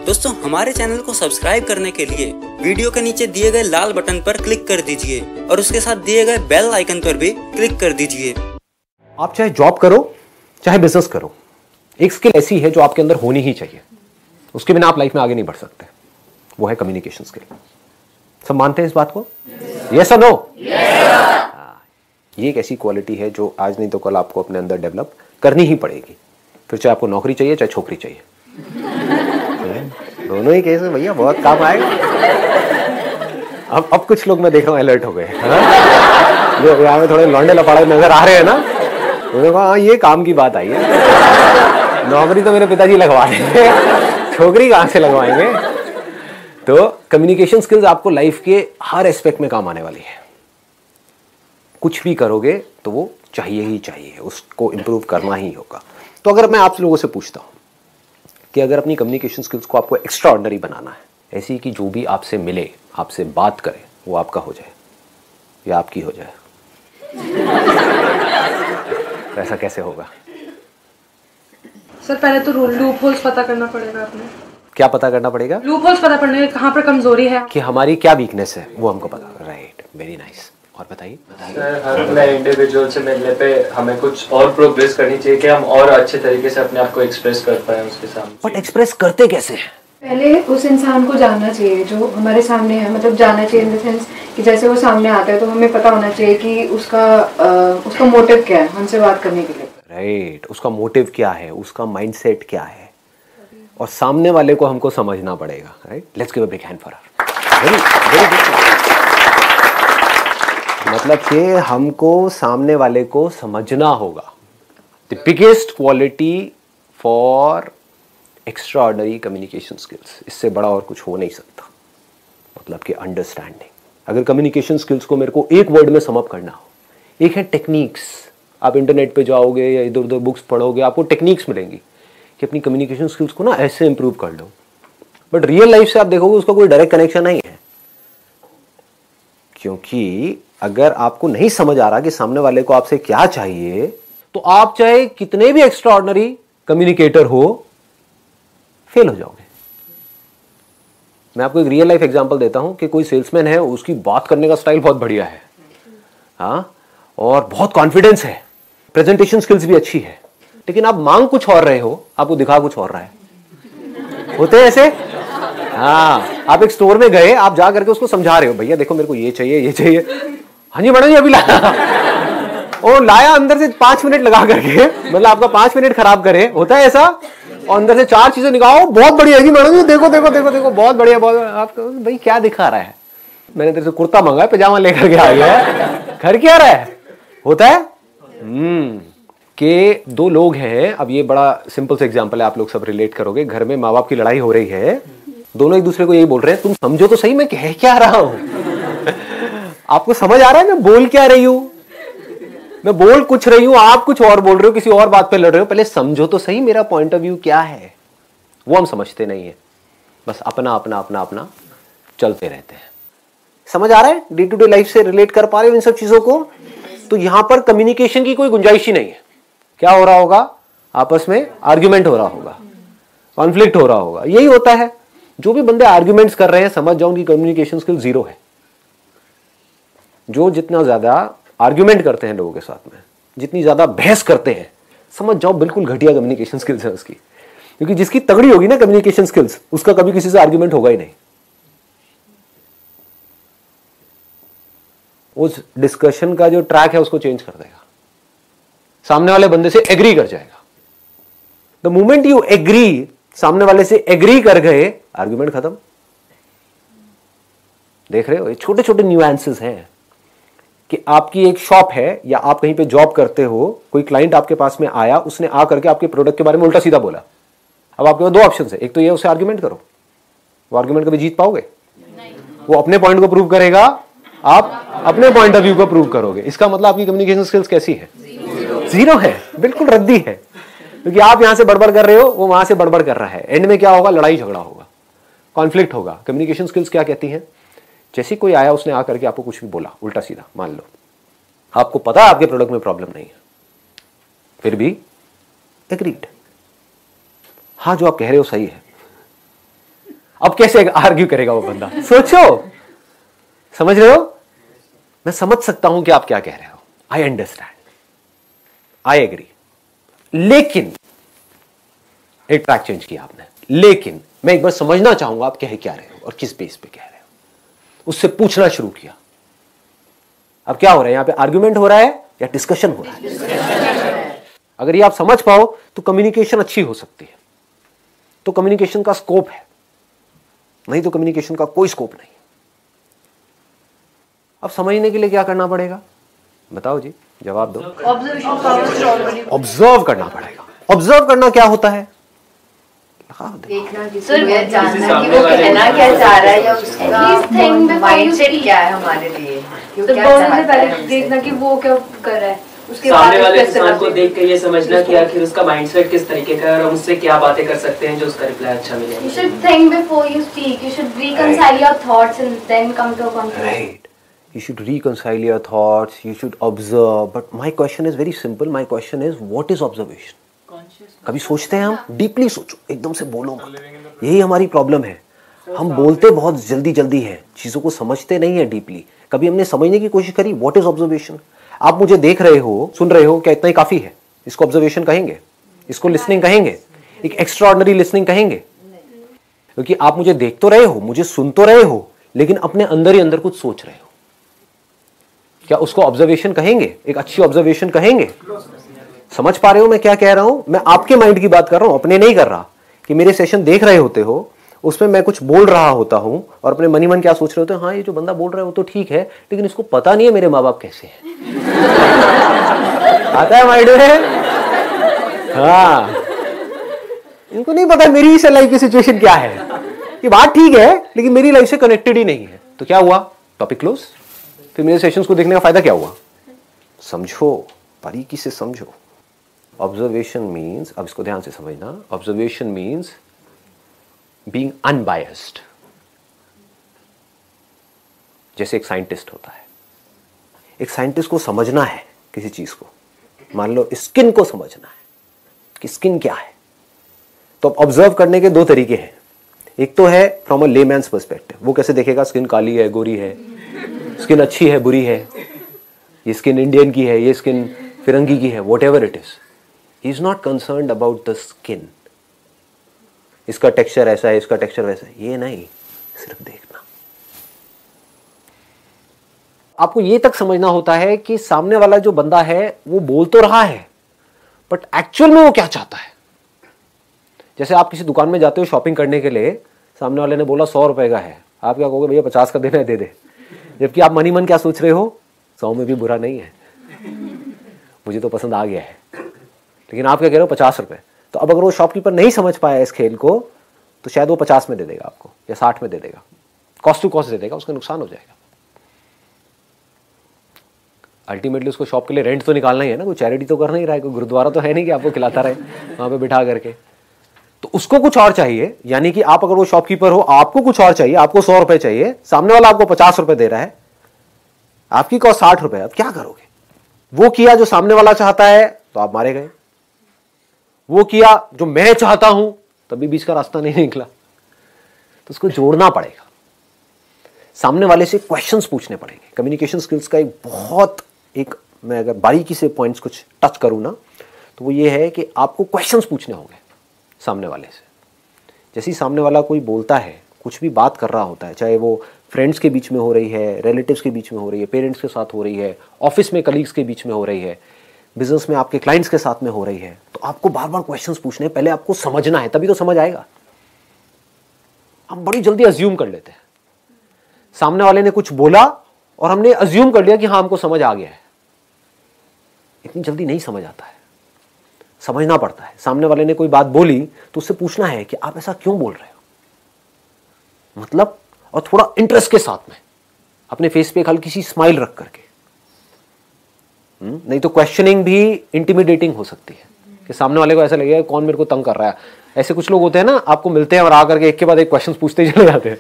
दोस्तों हमारे चैनल को सब्सक्राइब करने के लिए वीडियो के नीचे दिए गए लाल बटन पर क्लिक कर दीजिए और उसके साथ दिए गए बेल आइकन पर भी क्लिक कर दीजिए। आप चाहे जॉब करो चाहे बिजनेस करो, एक स्किल ऐसी है जो आपके अंदर होनी ही चाहिए, उसके बिना आप लाइफ में आगे नहीं बढ़ सकते। वो है कम्युनिकेशन स्किल। सब मानते हैं इस बात को? यस और नो? ये एक ऐसी क्वालिटी है जो आज नहीं तो कल आपको अपने अंदर डेवलप करनी ही पड़ेगी, फिर चाहे आपको नौकरी चाहिए चाहे छोकरी चाहिए। दोनों ही केस में भैया बहुत काम आएगा। अब कुछ लोग मैं देख रहा हूँ अलर्ट हो गए, जो यहाँ में थोड़े लौंडे लफाड़े नजर आ रहे हैं ना, उन्होंने कहा हाँ ये काम की बात आई है, नौकरी तो मेरे पिताजी लगवा देंगे, छोकरी कहाँ से लगवाएंगे। तो कम्युनिकेशन स्किल्स आपको लाइफ के हर एस्पेक्ट में काम आने वाली है। कुछ भी करोगे तो वो चाहिए ही चाहिए, उसको इंप्रूव करना ही होगा। तो अगर मैं आप लोगों से पूछता हूं कि अगर अपनी कम्युनिकेशन स्किल्स को आपको एक्स्ट्रा ऑर्डिनरी बनाना है, ऐसी कि जो भी आपसे मिले, आपसे बात करे, वो आपका हो जाए या आपकी हो जाए, तो ऐसा कैसे होगा? सर पहले तो लूप होल्स पता करना पड़ेगा। आपने क्या पता करना पड़ेगा? लूप होल्स पता करने कहाँ पर कमजोरी है, कि हमारी क्या वीकनेस है, वो हमको पता। Right, very nice. और बताइए। सर हर नए इंडिविजुअल से मिलने पे हमें कुछ और प्रोग्रेस करनी चाहिए कि हम और अच्छे तरीके से अपने आप को एक्सप्रेस कर पाए उसके सामने। बट एक्सप्रेस करते कैसे हैं? पहले उस इंसान को जानना चाहिए जो हमारे सामने है, मतलब जानना चाहिए इन द सेंस कि जैसे वो सामने आता है तो हमें पता होना चाहिए कि उसका मोटिव क्या है हमसे बात करने के लिए। राइट, उसका मोटिव क्या है, उसका माइंडसेट क्या है, और सामने वाले को हमको समझना पड़ेगा। Right, let's give a big hand for her. Very good. मतलब कि हमको सामने वाले को समझना होगा। The biggest quality for extra ordinary communication skills, इससे बड़ा और कुछ हो नहीं सकता। मतलब कि अंडरस्टैंडिंग। अगर कम्युनिकेशन स्किल्स को मेरे को एक वर्ड में समअप करना हो, एक है टेक्निक्स। आप इंटरनेट पे जाओगे या इधर उधर बुक्स पढ़ोगे, आपको टेक्निक्स मिलेंगी कि अपनी कम्युनिकेशन स्किल्स को ना ऐसे इंप्रूव कर लो। बट रियल लाइफ से आप देखोगे उसका कोई डायरेक्ट कनेक्शन नहीं है, क्योंकि अगर आपको नहीं समझ आ रहा कि सामने वाले को आपसे क्या चाहिए, तो आप चाहे कितने भी एक्स्ट्रा ऑर्डिनरी कम्युनिकेटर हो, फेल हो जाओगे। मैं आपको एक रियल लाइफ एग्जांपल देता हूं कि कोई सेल्समैन है, उसकी बात करने का स्टाइल बहुत बढ़िया है, हाँ, और बहुत कॉन्फिडेंस है, प्रेजेंटेशन स्किल्स भी अच्छी है, लेकिन आप मांग कुछ और रहे हो, आपको दिखा कुछ और रहा है। होते हैं ऐसे? हाँ, आप एक स्टोर में गए, आप जा करके उसको समझा रहे हो, भैया देखो मेरे को ये चाहिए ये चाहिए। हाँ जी मैडम जी अभी लाया। और लाया अंदर से 5 मिनट लगा करके, मतलब आपका 5 मिनट खराब करे। होता है ऐसा? और अंदर से 4 चीजें निकालो, बहुत बढ़िया जी मैडम जी, देखो देखो देखो देखो बहुत बढ़िया, बहुत। आपको भाई क्या दिखा रहा है? मैंने तेरे से कुर्ता मंगा है, पजामा लेकर के आ गया है, घर क्या रहा है? होता है कि 2 लोग हैं। अब ये बड़ा सिंपल सा एग्जांपल है, आप लोग सब रिलेट करोगे। घर में माँ बाप की लड़ाई हो रही है, दोनों एक दूसरे को यही बोल रहे हैं, तुम समझो तो सही मैं कह क्या रहा हूं। आपको समझ आ रहा है मैं बोल क्या रही हूं? मैं बोल कुछ रही हूं, आप कुछ और बोल रहे हो, किसी और बात पे लड़ रहे हो। पहले समझो तो सही मेरा पॉइंट ऑफ व्यू क्या है। वो हम समझते नहीं है, बस अपना अपना अपना अपना चलते रहते हैं। समझ आ रहा है? डे टू डे लाइफ से रिलेट कर पा रहे हो इन सब चीजों को? तो यहां पर कम्युनिकेशन की कोई गुंजाइश ही नहीं है। क्या हो रहा होगा? आपस में आर्ग्यूमेंट हो रहा होगा, कॉन्फ्लिक्ट हो रहा होगा। यही होता है। जो भी बंदे आर्ग्यूमेंट्स कर रहे हैं, समझ जाओ उनकी कम्युनिकेशन स्किल 0 है। जो जितना ज्यादा आर्ग्यूमेंट करते हैं लोगों के साथ में, जितनी ज्यादा बहस करते हैं, समझ जाओ बिल्कुल घटिया कम्युनिकेशन स्किल्स है उसकी। क्योंकि जिसकी तगड़ी होगी ना कम्युनिकेशन स्किल्स, उसका कभी किसी से आर्ग्यूमेंट होगा ही नहीं। उस डिस्कशन का जो ट्रैक है उसको चेंज कर देगा, सामने वाले बंदे से एग्री कर जाएगा। द मोमेंट यू एग्री, सामने वाले से एग्री कर गए, आर्ग्यूमेंट खत्म। देख रहे हो, ये छोटे छोटे न्यूएंसेस हैं कि आपकी एक शॉप है या आप कहीं पे जॉब करते हो, कोई क्लाइंट आपके पास में आया, उसने आ करके आपके प्रोडक्ट के बारे में उल्टा सीधा बोला। अब आपके पास 2 ऑप्शन है, एक तो ये उससे आर्ग्यूमेंट करो, वो आर्ग्यूमेंट कभी जीत पाओगे? वो अपने पॉइंट को प्रूव करेगा, आप अपने पॉइंट ऑफ व्यू को प्रूव करोगे। इसका मतलब आपकी कम्युनिकेशन स्किल्स कैसी है? 0 है, बिल्कुल रद्दी है। क्योंकि आप यहां से बड़बड़ कर रहे हो, वो वहां से बड़बड़ कर रहा है। एंड में क्या होगा? लड़ाई झगड़ा होगा, कॉन्फ्लिक्ट होगा। कम्युनिकेशन स्किल्स क्या कहती हैं? जैसे कोई आया, उसने आकर के आपको कुछ भी बोला उल्टा सीधा, मान लो आपको पता है आपके प्रोडक्ट में प्रॉब्लम नहीं है, फिर भी एग्रीड, हाँ जो आप कह रहे हो सही है, अब कैसे आर्ग्यू करेगा वो बंदा? सोचो, समझ रहे हो? मैं समझ सकता हूं कि आप क्या कह रहे हो, आई अंडरस्टैंड, आई एग्री, लेकिन एक ट्रैक चेंज किया आपने, लेकिन मैं एक बार समझना चाहूंगा आप कह क्या रहे हो और किस बेस पे कह रहे हो। उससे पूछना शुरू किया। अब क्या हो रहा है यहां पे? आर्ग्यूमेंट हो रहा है या डिस्कशन हो रहा है? अगर ये आप समझ पाओ तो कम्युनिकेशन अच्छी हो सकती है, तो कम्युनिकेशन का स्कोप है, नहीं तो कम्युनिकेशन का कोई स्कोप नहीं। अब समझने के लिए क्या करना पड़ेगा बताओ जी, जवाब दो। ऑब्जर्व करना पड़ेगा। ऑब्जर्व करना क्या होता है? देखना, जानना कि वो कहना क्या चाह रहा है या उसका माइंडसेट क्या है हमारे लिए, तो बोलने से पहले देखना कि वो क्या कर रहा है, उसके सामने वाले इंसान को देख के ये समझना कि आखिर उसका माइंडसेट किस तरीके का है और हम उससे क्या बातें कर सकते हैं जो उसका रिप्लाई अच्छा मिले। You should think before you speak. You should reconcile your thoughts and then come to a conclusion. Right. You should reconcile your thoughts. You should observe. But my question is very simple. My question is, what is observation? कभी सोचते हैं हम? Deeply सोचो, एकदम से बोलो मत। यही हमारी प्रॉब्लम है, हम बोलते बहुत जल्दी जल्दी हैं, चीजों को समझते नहीं है डीपली। कभी हमने समझने की कोशिश करी व्हाट इज ऑब्जर्वेशन? आप मुझे देख रहे हो, सुन रहे हो, क्या इतना ही काफी है? इसको ऑब्जर्वेशन कहेंगे? इसको लिसनिंग कहेंगे? एक एक्स्ट्राऑर्डिनरी लिसनिंग कहेंगे? क्योंकि आप मुझे देख तो रहे हो, मुझे सुन तो रहे हो, लेकिन अपने अंदर ही अंदर कुछ सोच रहे हो, क्या उसको ऑब्जर्वेशन कहेंगे? एक अच्छी ऑब्जर्वेशन कहेंगे? समझ पा रहे हो मैं क्या कह रहा हूं? मैं आपके माइंड की बात कर रहा हूं, अपने नहीं कर रहा। कि मेरे सेशन देख रहे होते हो, उसमें मैं कुछ बोल रहा होता हूं और अपने मनी मन क्या सोच रहे होते हो? हाँ, ये जो बंदा बोल रहा है वो तो ठीक है, लेकिन इसको पता नहीं है मेरे माँ बाप कैसे हैं। आता है माइंड में? हाँ, इनको नहीं पता मेरी इस लाइफ की सिचुएशन क्या है। ये बात ठीक है, लेकिन मेरी लाइफ से कनेक्टेड ही नहीं है। तो क्या हुआ? Topic close. फिर मेरे सेशंस को देखने का फायदा क्या हुआ? समझो, बारीकी से समझो। ऑब्जर्वेशन मीन्स, अब इसको ध्यान से समझना, ऑब्जर्वेशन मीन्स बीइंग अनबायस्ड। जैसे एक साइंटिस्ट होता है, एक साइंटिस्ट को समझना है किसी चीज को, मान लो स्किन को समझना है कि स्किन क्या है, तो ऑब्जर्व करने के दो तरीके हैं। एक तो है फ्रॉम अ लेमैन्स पर्सपेक्टिव, वो कैसे देखेगा स्किन काली है, गोरी है, स्किन अच्छी है, बुरी है, ये स्किन इंडियन की है, ये स्किन फिरंगी की है, what ever it is, he is not concerned about the skin. इसका टेक्सचर ऐसा है, इसका टेक्सचर वैसा है, ये नहीं, सिर्फ देखना। आपको ये तक समझना होता है कि सामने वाला जो बंदा है वो बोल तो रहा है, बट एक्चुअल में वो क्या चाहता है। जैसे आप किसी दुकान में जाते हो शॉपिंग करने के लिए, सामने वाले ने बोला 100 रुपए का है, आप क्या कहोगे? भैया 50 का देना है, दे दे। जबकि आप मनी मन क्या सोच रहे हो? 100 में भी बुरा नहीं है, मुझे तो पसंद आ गया है, लेकिन आप क्या कह रहे हो? 50 रुपए। तो अब अगर वो शॉपकीपर नहीं समझ पाया इस खेल को, तो शायद वो 50 में दे देगा आपको, या 60 में दे देगा, कॉस्ट टू कॉस्ट दे देगा, उसका नुकसान हो जाएगा। अल्टीमेटली उसको शॉप के लिए रेंट तो निकालना ही है ना, कोई चैरिटी तो करना ही रहा है, कोई गुरुद्वारा तो है नहीं कि आपको खिलाता रहे वहां पे बिठा करके। तो उसको कुछ और चाहिए, यानी कि आप अगर वो शॉपकीपर हो, आपको कुछ और चाहिए, आपको 100 रुपए चाहिए, सामने वाला आपको 50 रुपए दे रहा है, आपकी कॉस्ट 60 रुपए। अब क्या करोगे? वो किया जो सामने वाला चाहता है तो आप मारे गए, वो किया जो मैं चाहता हूं तभी बीच का रास्ता नहीं निकला। तो उसको जोड़ना पड़ेगा, सामने वाले से क्वेश्चंस पूछने पड़ेंगे। कम्युनिकेशन स्किल्स का एक बहुत मैं अगर बारीकी से पॉइंट्स कुछ टच करूं ना, तो वो ये है कि आपको क्वेश्चंस पूछने होंगे सामने वाले से। जैसे ही सामने वाला कोई बोलता है, कुछ भी बात कर रहा होता है, चाहे वो फ्रेंड्स के बीच में हो रही है, रिलेटिव्स के बीच में हो रही है, पेरेंट्स के साथ हो रही है, ऑफिस में कलीग्स के बीच में हो रही है, बिजनेस में आपके क्लाइंट्स के साथ में हो रही है, तो आपको बार बार क्वेश्चंस पूछने हैं। पहले आपको समझना है, तभी तो समझ आएगा। हम बड़ी जल्दी अज्यूम कर लेते हैं, सामने वाले ने कुछ बोला और हमने अज्यूम कर लिया कि हाँ हमको समझ आ गया है। इतनी जल्दी नहीं समझ आता है, समझना पड़ता है। सामने वाले ने कोई बात बोली तो उससे पूछना है कि आप ऐसा क्यों बोल रहे हो, मतलब, और थोड़ा इंटरेस्ट के साथ में अपने फेस पे एक हल्की सी स्माइल रख करके। नहीं तो क्वेश्चनिंग भी इंटिमिडेटिंग हो सकती है कि सामने वाले को ऐसा लगेगा कौन मेरे को तंग कर रहा है। ऐसे कुछ लोग होते हैं ना, आपको मिलते हैं और आकर के एक के बाद एक क्वेश्चन पूछते ही चले जाते हैं,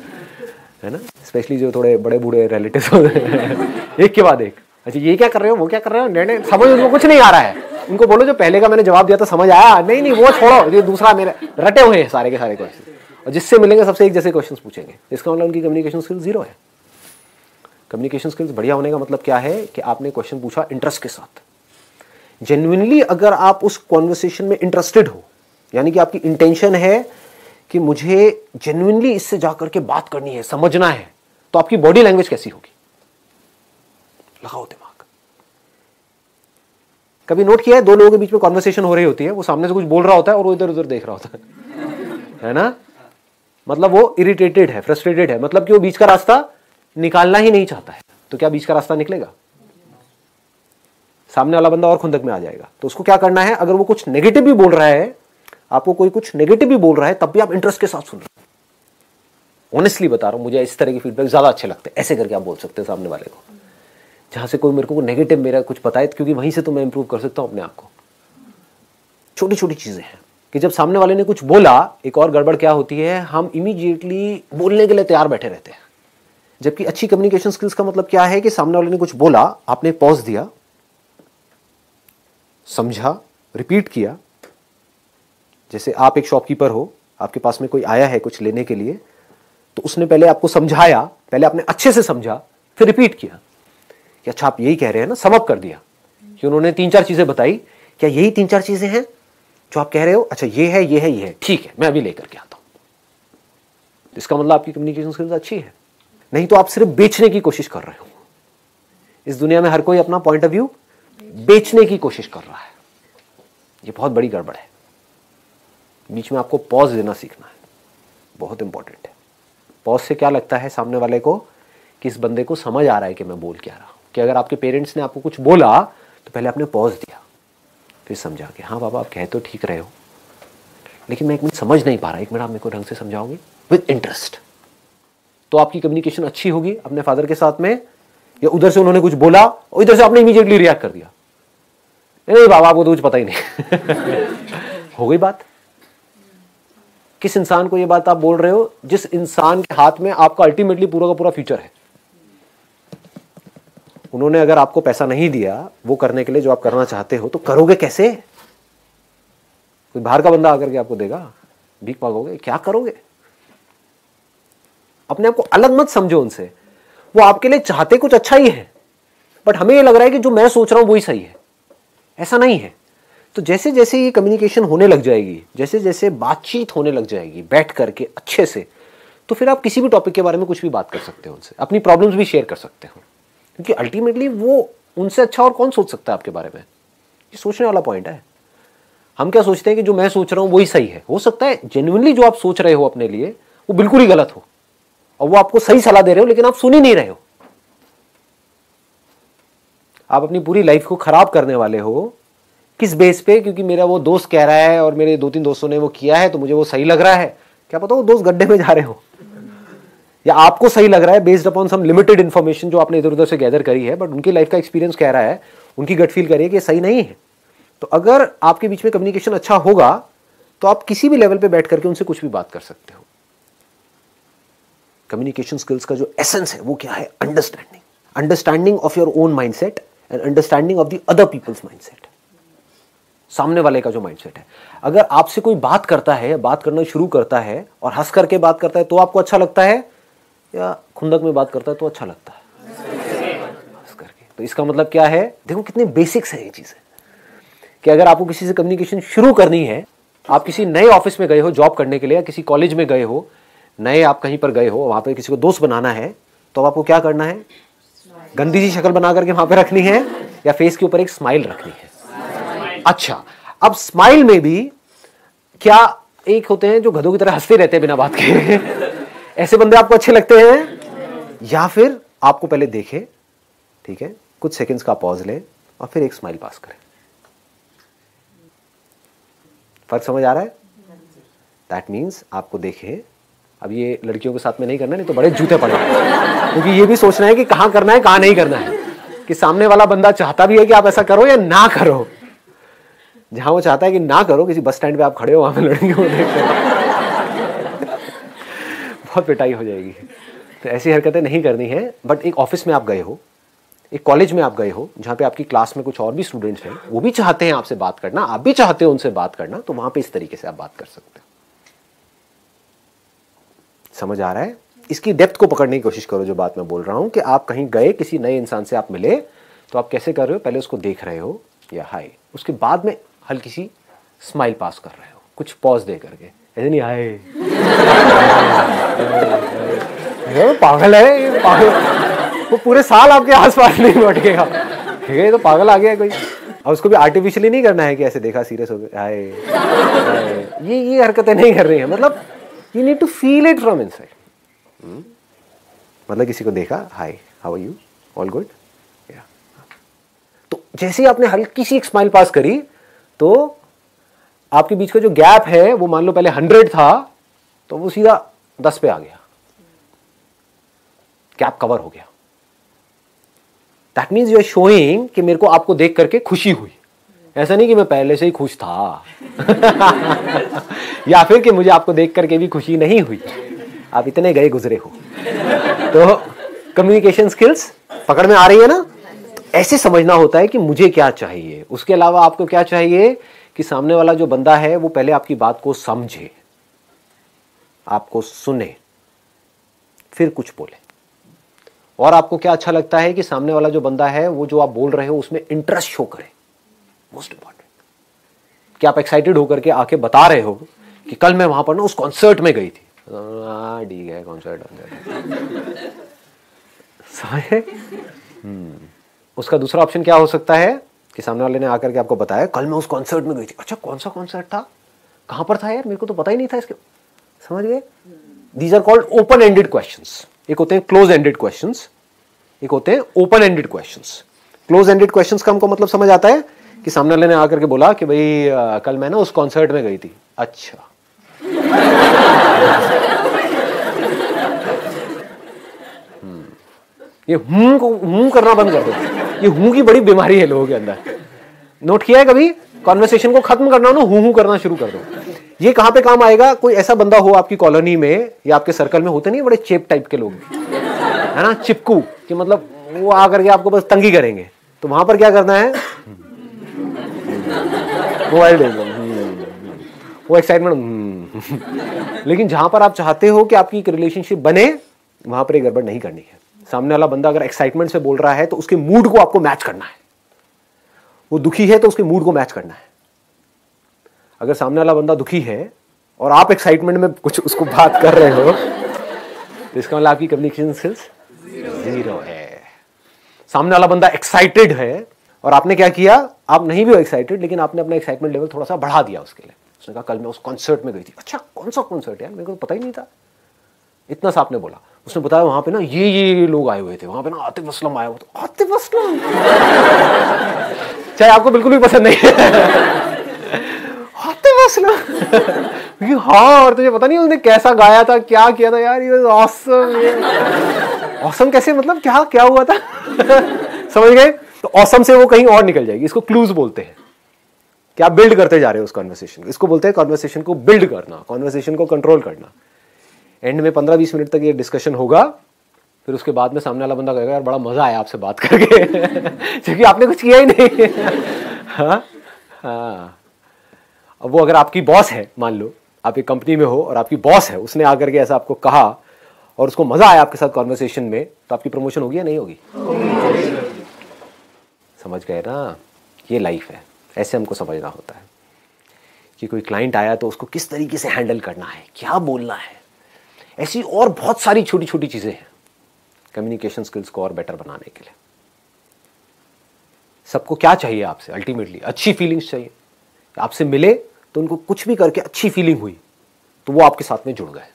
है ना, स्पेशली जो थोड़े बड़े बूढ़े रिलेटिव्स होते हैं, एक के बाद एक। अच्छा ये क्या कर रहे हो, वो क्या कर रहे हो, नहीं समझ उनको कुछ नहीं आ रहा है। उनको बोलो जो पहले का मैंने जवाब दिया था समझ आया? नहीं वो छोड़ो, ये दूसरा मेरे रटे हुए हैं सारे के सारे क्वेश्चन। और जिससे मिलेंगे सबसे एक जैसे क्वेश्चंस पूछेंगे, इसका मतलब उनकी कम्युनिकेशन स्किल्स जीरो है। कम्युनिकेशन स्किल्स बढ़िया होने का मतलब क्या है कि आपने क्वेश्चन पूछा इंटरेस्ट के साथ, जेन्युइनली अगर आप उस कॉन्वर्सेशन में इंटरेस्टेड हो, यानी कि आपकी इंटेंशन है कि मुझे जेन्युइनली इससे जाकर के बात करनी है, समझना है, तो आपकी बॉडी लैंग्वेज कैसी होगी? लगाओ दिमाग। कभी नोट किया है दो लोगों के बीच में कॉन्वर्सेशन हो रही होती है, वो सामने से कुछ बोल रहा होता है और वो इधर उधर देख रहा होता है ना? मतलब वो इरिटेटेड है, फ्रस्ट्रेटेड है, मतलब कि वो बीच का रास्ता निकालना ही नहीं चाहता है। तो क्या बीच का रास्ता निकलेगा? सामने वाला बंदा और खुंदक में आ जाएगा। तो उसको क्या करना है, अगर वो कुछ नेगेटिव भी बोल रहा है, आपको कोई कुछ नेगेटिव भी बोल रहा है, तब भी आप इंटरेस्ट के साथ सुन रहे हो। ऑनेस्टली बता रहा हूं, मुझे इस तरह की फीडबैक ज्यादा अच्छे लगते हैं। ऐसे करके आप बोल सकते हैं सामने वाले को, जहां से कोई मेरे को नेगेटिव मेरा कुछ बताए, क्योंकि वहीं से तो मैं इंप्रूव कर सकता हूं अपने आप को। छोटी छोटी चीजें हैं कि जब सामने वाले ने कुछ बोला, एक और गड़बड़ क्या होती है, हम इमीडिएटली बोलने के लिए तैयार बैठे रहते हैं। जबकि अच्छी कम्युनिकेशन स्किल्स का मतलब क्या है कि सामने वाले ने कुछ बोला, आपने पॉज दिया, समझा, रिपीट किया। जैसे आप एक शॉपकीपर हो, आपके पास में कोई आया है कुछ लेने के लिए, तो उसने पहले आपको समझाया, पहले आपने अच्छे से समझा, फिर रिपीट किया कि अच्छा आप यही कह रहे हैं ना, समअप कर दिया कि उन्होंने 3-4 चीजें बताई, क्या यही 3-4 चीजें हैं जो आप कह रहे हो? अच्छा ये है, ये है, ये है, ठीक है, मैं अभी लेकर के आता हूं। इसका मतलब आपकी कम्युनिकेशन स्किल्स अच्छी है। नहीं तो आप सिर्फ बेचने की कोशिश कर रहे हो। इस दुनिया में हर कोई अपना पॉइंट ऑफ व्यू बेचने की कोशिश कर रहा है। ये बहुत बड़ी गड़बड़ है। बीच में आपको पॉज देना सीखना है, बहुत इंपॉर्टेंट है। पॉज से क्या लगता है सामने वाले को कि इस बंदे को समझ आ रहा है कि मैं बोल क्या रहा हूं। कि अगर आपके पेरेंट्स ने आपको कुछ बोला तो पहले आपने पॉज दिया, फिर समझा कि हाँ बाबा आप कह तो ठीक रहे हो, लेकिन मैं एक मिनट समझ नहीं पा रहा, एक मिनट आप मेरे को ढंग से समझाओगे विद इंटरेस्ट। तो आपकी कम्युनिकेशन अच्छी होगी अपने फादर के साथ में। या उधर से उन्होंने कुछ बोला और इधर से आपने इमीडिएटली रिएक्ट कर दिया, नहीं बाबा आपको तो कुछ पता ही नहीं। हो गई बात। किस इंसान को ये बात आप बोल रहे हो? जिस इंसान के हाथ में आपका अल्टीमेटली पूरा का पूरा फ्यूचर है। उन्होंने अगर आपको पैसा नहीं दिया वो करने के लिए जो आप करना चाहते हो, तो करोगे कैसे? कोई बाहर का बंदा आकर के आपको देगा? भीख मांगोगे? क्या करोगे? अपने आप को अलग मत समझो उनसे। वो आपके लिए चाहते कुछ अच्छा ही है, बट हमें ये लग रहा है कि जो मैं सोच रहा हूं वही सही है। ऐसा नहीं है। तो जैसे जैसे ये कम्युनिकेशन होने लग जाएगी, जैसे जैसे बातचीत होने लग जाएगी बैठ करके अच्छे से, तो फिर आप किसी भी टॉपिक के बारे में कुछ भी बात कर सकते हो उनसे, अपनी प्रॉब्लम्स भी शेयर कर सकते हो। क्योंकि अल्टीमेटली वो उनसे अच्छा और कौन सोच सकता है आपके बारे में? ये सोचने वाला पॉइंट है। हम क्या सोचते हैं कि जो मैं सोच रहा हूं वही सही है। हो सकता है जेन्युइनली जो आप सोच रहे हो अपने लिए वो बिल्कुल ही गलत हो, और वो आपको सही सलाह दे रहे हो, लेकिन आप सुन ही नहीं रहे हो। आप अपनी पूरी लाइफ को खराब करने वाले हो। किस बेस पे? क्योंकि मेरा वो दोस्त कह रहा है और मेरे 2-3 दोस्तों ने वो किया है तो मुझे वो सही लग रहा है। क्या पता वो दोस्त गड्ढे में जा रहे हो, या आपको सही लग रहा है बेस्ड अपॉन सम लिमिटेड इंफॉर्मेशन जो आपने इधर उधर से गैदर करी है, बट उनकी लाइफ का एक्सपीरियंस कह रहा है, उनकी गट फील करिए कि ये सही नहीं है। तो अगर आपके बीच में कम्युनिकेशन अच्छा होगा तो आप किसी भी लेवल पे बैठ करके उनसे कुछ भी बात कर सकते हो। कम्युनिकेशन स्किल्स का जो एसेंस है वो क्या है? Understanding of your own mindset and understanding of the other people's mindset. सामने वाले का जो माइंडसेट है। अगर आपसे कोई बात करता है, बात करना शुरू करता है और हंस करके बात करता है तो आपको अच्छा लगता है, या खुंदक में बात करता है तो अच्छा लगता है? हंस करके। तो इसका मतलब क्या है? देखो कितने बेसिक्स है ये चीजें, कि अगर आपको किसी से कम्युनिकेशन शुरू करनी है, आप किसी नए ऑफिस में गए हो जॉब करने के लिए, या किसी कॉलेज में गए हो, नए आप कहीं पर गए हो, वहां पर किसी को दोस्त बनाना है, तो आपको क्या करना है? गंदी सी शक्ल बना करके वहां पे रखनी है, या फेस के ऊपर एक स्माइल रखनी है? अच्छा, अब स्माइल में भी क्या एक होते हैं जो गधों की तरह हंसते रहते हैं बिना बात के ऐसे बंदे आपको अच्छे लगते हैं? या फिर आपको पहले देखे, ठीक है, कुछ सेकंड्स का पॉज ले और फिर एक स्माइल पास करें? फर्क समझ आ रहा है? दैट मीन्स आपको देखे। अब ये लड़कियों के साथ में नहीं करना, नहीं तो बड़े जूते पड़ेंगे, क्योंकि ये भी सोचना है कि कहां करना है कहां नहीं करना है, कि सामने वाला बंदा चाहता भी है कि आप ऐसा करो या ना करो। जहां वो चाहता है कि ना करो, किसी बस स्टैंड पे आप खड़े हो, वहां पे लड़कियों को देखकर बहुत पिटाई हो जाएगी। तो ऐसी हरकतें नहीं करनी है। बट एक ऑफिस में आप गए हो, एक कॉलेज में आप गए हो, जहां पे आपकी क्लास में कुछ और भी स्टूडेंट्स हैं, वो भी चाहते हैं आपसे बात करना, आप भी चाहते हो उनसे बात करना, तो वहां पे इस तरीके से आप बात कर सकते हो। समझ आ रहा है? इसकी डेप्थ को पकड़ने की कोशिश करो जो बात मैं बोल रहा हूं कि आप कहीं गए, किसी नए इंसान से आप मिले, तो आप कैसे कर रहे हो? पहले उसको देख रहे हो या हाय, उसके बाद में हल्की सी स्माइल पास कर रहे हो, कुछ पॉज दे करके, ऐसे नहीं हाय पागल है ये, पागल, वो पूरे साल आपके आसपास नहीं बैठेगा, ठीक है? ये तो पागल आ गया है कोई। और उसको भी आर्टिफिशियली नहीं करना है कि ऐसे देखा सीरियस हो गया, हाय, ये हरकतें नहीं कर रही है। मतलब you need to feel it from inside. मतलब किसी को देखा, hi, how are you, all good, yeah. तो जैसे ही आपने हल्की सी एक स्माइल पास करी, तो आपके बीच का जो गैप है वो मान लो पहले 100 था, तो वो सीधा 10 पे आ गया, गैप कवर हो गया। That means you are showing कि मेरे को आपको देख करके खुशी हुई। ऐसा नहीं कि मैं पहले से ही खुश था या फिर कि मुझे आपको देख करके भी खुशी नहीं हुई, आप इतने गए गुजरे हो। तो कम्युनिकेशन स्किल्स पकड़ में आ रही है ना? तो ऐसे समझना होता है कि मुझे क्या चाहिए, उसके अलावा आपको क्या चाहिए कि सामने वाला जो बंदा है वो पहले आपकी बात को समझे, आपको सुने, फिर कुछ बोले। और आपको क्या अच्छा लगता है कि सामने वाला जो बंदा है वो जो आप बोल रहे हो उसमें इंटरेस्ट शो करे। मोस्ट इंपॉर्टेंट कि आप एक्साइटेड होकर के आके बता रहे हो कि कल मैं वहां पर ना उस कॉन्सर्ट में गई थी। ठीक है, कॉन्सर्ट समझे? उसका दूसरा ऑप्शन क्या हो सकता है कि सामने वाले ने आकर के आपको बताया कल मैं उस कॉन्सर्ट में गई थी। अच्छा, कौन सा कॉन्सर्ट था, कहां पर था यार, मेरे को तो पता ही नहीं था इसके। समझ गए? These are called open ended questions. एक होते हैं क्लोज एंडेड क्वेश्चंस, एक होते हैं open ended questions. Close ended questions का हमको मतलब समझ आता है कि सामने वाले ने आकर के बोला कि भाई कल मैं ना उस कॉन्सर्ट में गई थी। अच्छा, ये हूं करना बंद कर दो। ये हूं की बड़ी बीमारी है लोगों के अंदर। नोट किया है कभी? कॉन्वर्सेशन को खत्म करना हो ना, हूं करना शुरू कर दो। ये कहां पे काम आएगा? कोई ऐसा बंदा हो आपकी कॉलोनी में या आपके सर्कल में, होते नहीं बड़े चेप टाइप के लोग, है ना, चिपकू, कि मतलब वो आकर के आपको बस तंगी करेंगे। तो वहां पर क्या करना है? मोबाइल दे दो, वो एक्साइटमेंट। लेकिन जहां पर आप चाहते हो कि आपकी एक रिलेशनशिप बने, वहां पर एक गड़बड़ नहीं करनी है। सामने वाला बंदा अगर एक्साइटमेंट से बोल रहा है तो उसके मूड को आपको मैच करना है। वो दुखी है तो उसके मूड को मैच करना है। अगर सामने वाला बंदा दुखी है और आप एक्साइटमेंट में कुछ उसको बात कर रहे हो, तो इसका मतलब आपकी कम्युनिकेशन स्किल्स 0 है। सामने वाला बंदा एक्साइटेड है और आपने क्या किया, आप नहीं भी हो एक्साइटेड, लेकिन आपने अपना एक्साइटमेंट लेवल थोड़ा सा बढ़ा दिया उसके लिए। उसने कहा कल मैं उस कॉन्सर्ट में गई थी। अच्छा, कौन सा कॉन्सर्ट यार, मेरे को पता ही नहीं था। इतना सा आपने बोला। उसने बताया वहां पे ना ये लोग आए हुए थे, वहां पे ना आतिफ असलम आया हुआ था। आतिफ असलम चाहे आपको बिल्कुल भी पसंद नहीं है, आतिफ असलम ये, हाँ, और तुझे पता नहीं उसने कैसा गाया था, क्या किया था यार, ये ऑसम। ऑसम कैसे, मतलब क्या क्या हुआ था? समझ गए? तो ऑसम से वो कहीं और निकल जाएगी। इसको क्लूज बोलते हैं कि आप बिल्ड करते जा रहे हो उस कॉन्वर्सेशन को। इसको बोलते हैं कॉन्वर्सेशन को बिल्ड करना, कॉन्वर्सेशन को कंट्रोल करना। एंड में 15-20 मिनट तक ये डिस्कशन होगा, फिर उसके बाद में सामने वाला बंदा कहेगा यार बड़ा मजा आया आपसे बात करके क्योंकि आपने कुछ किया ही नहीं। हाँ हाँ। अब वो अगर आपकी बॉस है, मान लो आप एक कंपनी में हो और आपकी बॉस है, उसने आकर के ऐसा आपको कहा और उसको मजा आया आपके साथ कॉन्वर्सेशन में, तो आपकी प्रमोशन होगी या नहीं होगी? समझ गए ना? ये लाइफ है। ऐसे हमको समझना होता है कि कोई क्लाइंट आया तो उसको किस तरीके से हैंडल करना है, क्या बोलना है। ऐसी और बहुत सारी छोटी छोटी चीजें हैं कम्युनिकेशन स्किल्स को और बेटर बनाने के लिए। सबको क्या चाहिए आपसे? अल्टीमेटली अच्छी फीलिंग्स चाहिए। आपसे मिले तो उनको कुछ भी करके अच्छी फीलिंग हुई तो वो आपके साथ में जुड़ गए।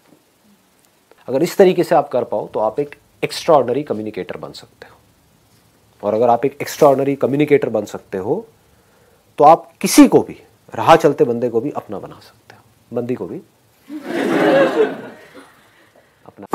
अगर इस तरीके से आप कर पाओ तो आप एक एक्स्ट्राऑर्डिनरी कम्युनिकेटर बन सकते हो। और अगर आप एक एक्स्ट्राऑर्डिनरी कम्युनिकेटर बन सकते हो तो आप किसी को भी, राह चलते बंदे को भी अपना बना सकते हो, बंदी को भी अपना।